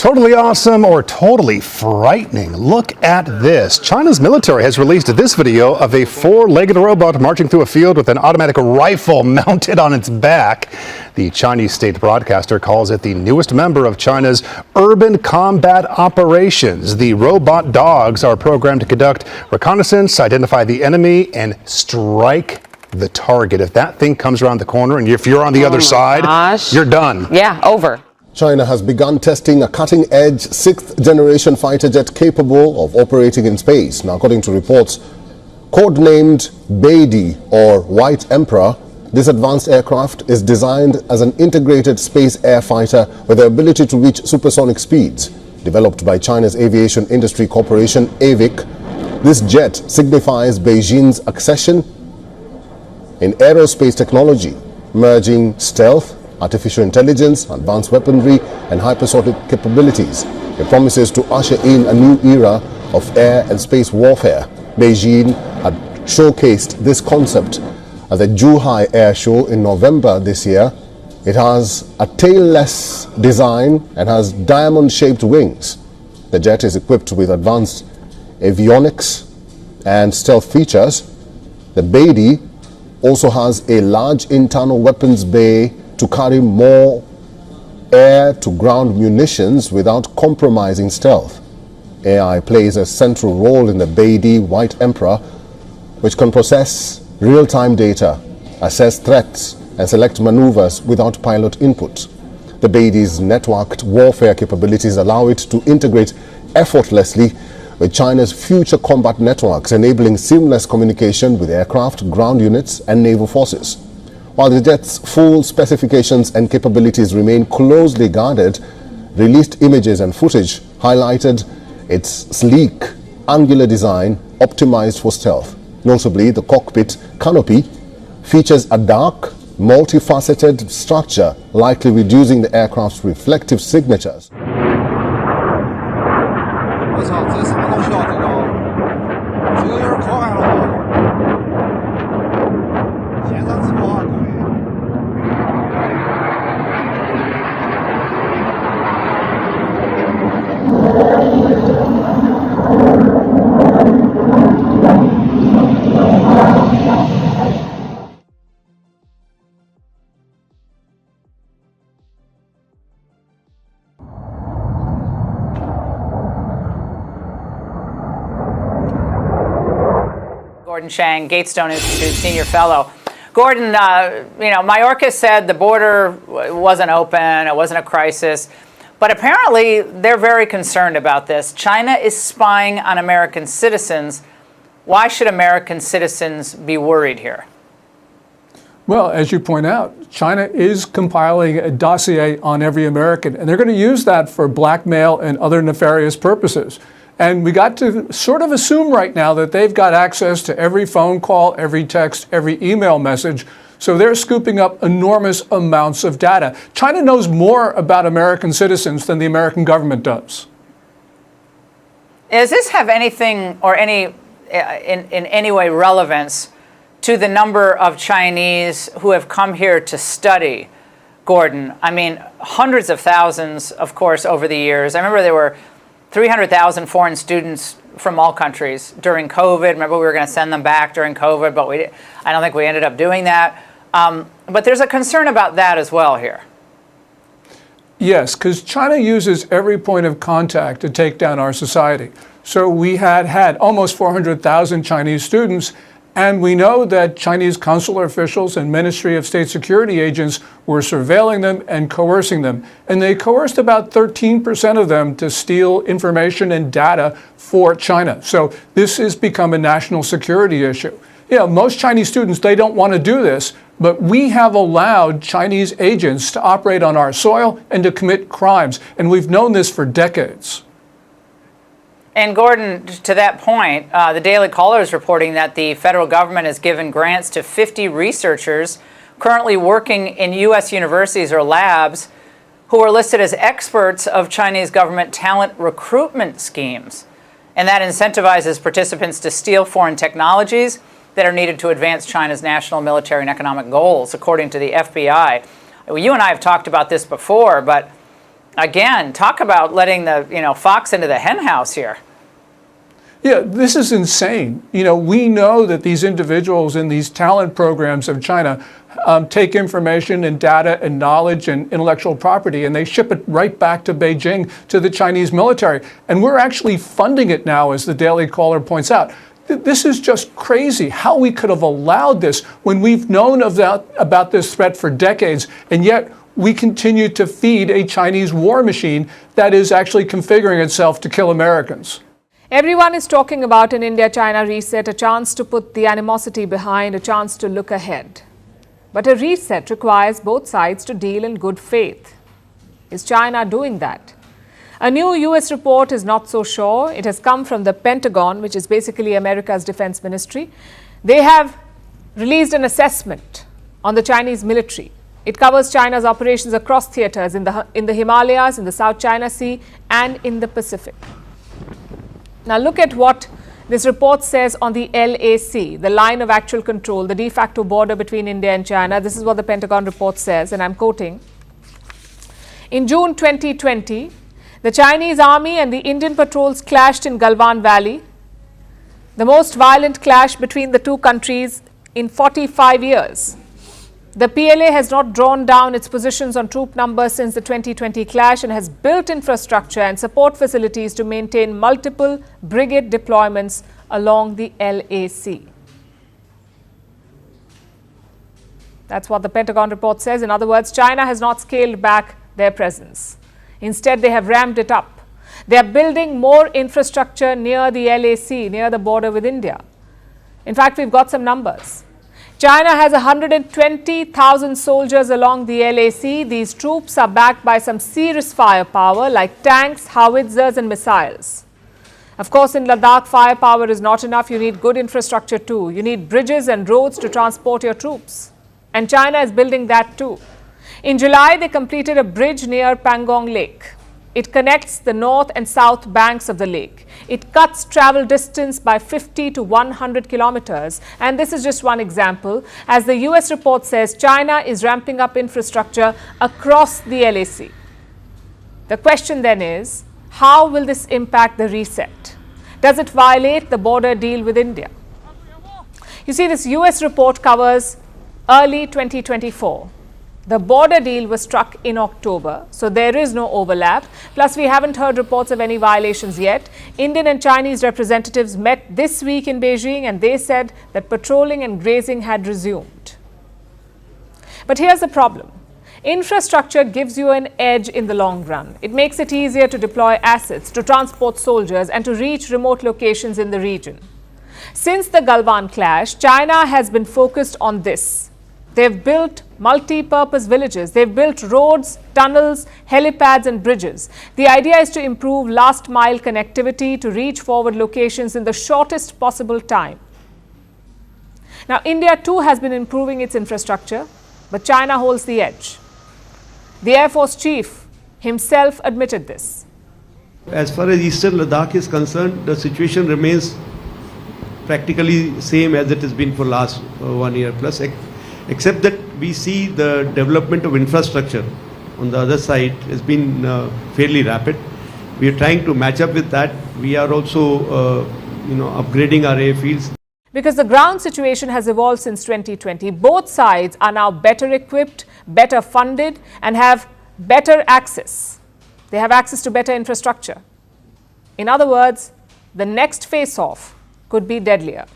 Totally awesome or totally frightening? Look at this. China's military has released this video of a four-legged robot marching through a field with an automatic rifle mounted on its back. The Chinese state broadcaster calls it the newest member of China's urban combat operations. The robot dogs are programmed to conduct reconnaissance, identify the enemy, and strike the target. If that thing comes around the corner and if you're on the other side, you're done. Yeah, over. China has begun testing a cutting-edge sixth-generation fighter jet capable of operating in space. Now, according to reports, codenamed Beide or White Emperor, this advanced aircraft is designed as an integrated space air fighter with the ability to reach supersonic speeds. Developed by China's Aviation Industry Corporation, AVIC, this jet signifies Beijing's accession in aerospace technology, merging stealth, artificial intelligence, advanced weaponry, and hypersonic capabilities. It promises to usher in a new era of air and space warfare. Beijing had showcased this concept at the Zhuhai Air Show in November this year. It has a tailless design and has diamond-shaped wings. The jet is equipped with advanced avionics and stealth features. The Beide also has a large internal weapons bay to carry more air-to-ground munitions without compromising stealth. AI plays a central role in the Beide White Emperor, which can process real-time data, assess threats, and select maneuvers without pilot input. The Beide's networked warfare capabilities allow it to integrate effortlessly with China's future combat networks, enabling seamless communication with aircraft, ground units, and naval forces. While the jet's full specifications and capabilities remain closely guarded, released images and footage highlighted its sleek, angular design optimized for stealth. Notably, the cockpit canopy features a dark, multifaceted structure, likely reducing the aircraft's reflective signatures. Gordon Chang, Gatestone Institute Senior Fellow. Gordon, Mayorkas said the border wasn't open, it wasn't a crisis, but apparently they're very concerned about this. China is spying on American citizens. Why should American citizens be worried here? Well, as you point out, China is compiling a dossier on every American, and they're going to use that for blackmail and other nefarious purposes. And we got to sort of assume right now that they've got access to every phone call, every text, every email message. So they're scooping up enormous amounts of data. China knows more about American citizens than the American government does. Does this have anything or in any way relevance to the number of Chinese who have come here to study, Gordon? I mean, hundreds of thousands, of course, over the years. I remember there were 300,000 foreign students from all countries during COVID. Remember, we were going to send them back during COVID, but I don't think we ended up doing that. But there's a concern about that as well here. Yes, because China uses every point of contact to take down our society. So we had almost 400,000 Chinese students, and we know that Chinese consular officials and Ministry of State Security agents were surveilling them and coercing them. And they coerced about 13% of them to steal information and data for China. So this has become a national security issue. You know, most Chinese students, they don't want to do this, but we have allowed Chinese agents to operate on our soil and to commit crimes. And we've known this for decades. And Gordon, to that point, the Daily Caller is reporting that the federal government has given grants to 50 researchers currently working in U.S. universities or labs who are listed as experts of Chinese government talent recruitment schemes. And that incentivizes participants to steal foreign technologies that are needed to advance China's national military and economic goals, according to the FBI. You and I have talked about this before, but Again, talk about letting the fox into the hen house here. Yeah, this is insane. We know that these individuals in these talent programs of China take information and data and knowledge and intellectual property, and they ship it right back to Beijing, to the Chinese military. And we're actually funding it now, as the Daily Caller points out. This is just crazy how we could have allowed this when we've known about this threat for decades, and yet we continue to feed a Chinese war machine that is actually configuring itself to kill Americans. Everyone is talking about an India-China reset, a chance to put the animosity behind, a chance to look ahead. But a reset requires both sides to deal in good faith. Is China doing that? A new US report is not so sure. It has come from the Pentagon, which is basically America's defense ministry. They have released an assessment on the Chinese military. It covers China's operations across theaters in the Himalayas, in the South China Sea, and in the Pacific. Now look at what this report says on the LAC, the line of actual control, the de facto border between India and China. This is what the Pentagon report says, and I'm quoting. In June 2020, the Chinese army and the Indian patrols clashed in Galwan Valley, the most violent clash between the two countries in 45 years. The PLA has not drawn down its positions on troop numbers since the 2020 clash and has built infrastructure and support facilities to maintain multiple brigade deployments along the LAC. That's what the Pentagon report says. In other words, China has not scaled back their presence. Instead, they have ramped it up. They are building more infrastructure near the LAC, near the border with India. In fact, we've got some numbers. China has 120,000 soldiers along the LAC. These troops are backed by some serious firepower like tanks, howitzers and missiles. Of course, in Ladakh, firepower is not enough. You need good infrastructure too. You need bridges and roads to transport your troops. And China is building that too. In July, they completed a bridge near Pangong Lake. It connects the north and south banks of the lake. It cuts travel distance by 50 to 100 kilometers. And this is just one example. As the US report says, China is ramping up infrastructure across the LAC. The question then is, how will this impact the reset? Does it violate the border deal with India? You see, this US report covers early 2024. The border deal was struck in October, so there is no overlap. Plus, we haven't heard reports of any violations yet. Indian and Chinese representatives met this week in Beijing and they said that patrolling and grazing had resumed. But here's the problem. Infrastructure gives you an edge in the long run. It makes it easier to deploy assets, to transport soldiers, and to reach remote locations in the region. Since the Galwan clash, China has been focused on this. They've built multi-purpose villages. They've built roads, tunnels, helipads and bridges. The idea is to improve last-mile connectivity to reach forward locations in the shortest possible time. Now, India too has been improving its infrastructure, but China holds the edge. The Air Force Chief himself admitted this. As far as Eastern Ladakh is concerned, the situation remains practically same as it has been for last 1 year plus. Except that we see the development of infrastructure on the other side has been fairly rapid. We are trying to match up with that. We are also, upgrading our airfields. Because the ground situation has evolved since 2020. Both sides are now better equipped, better funded, and have better access. They have access to better infrastructure. In other words, the next face-off could be deadlier.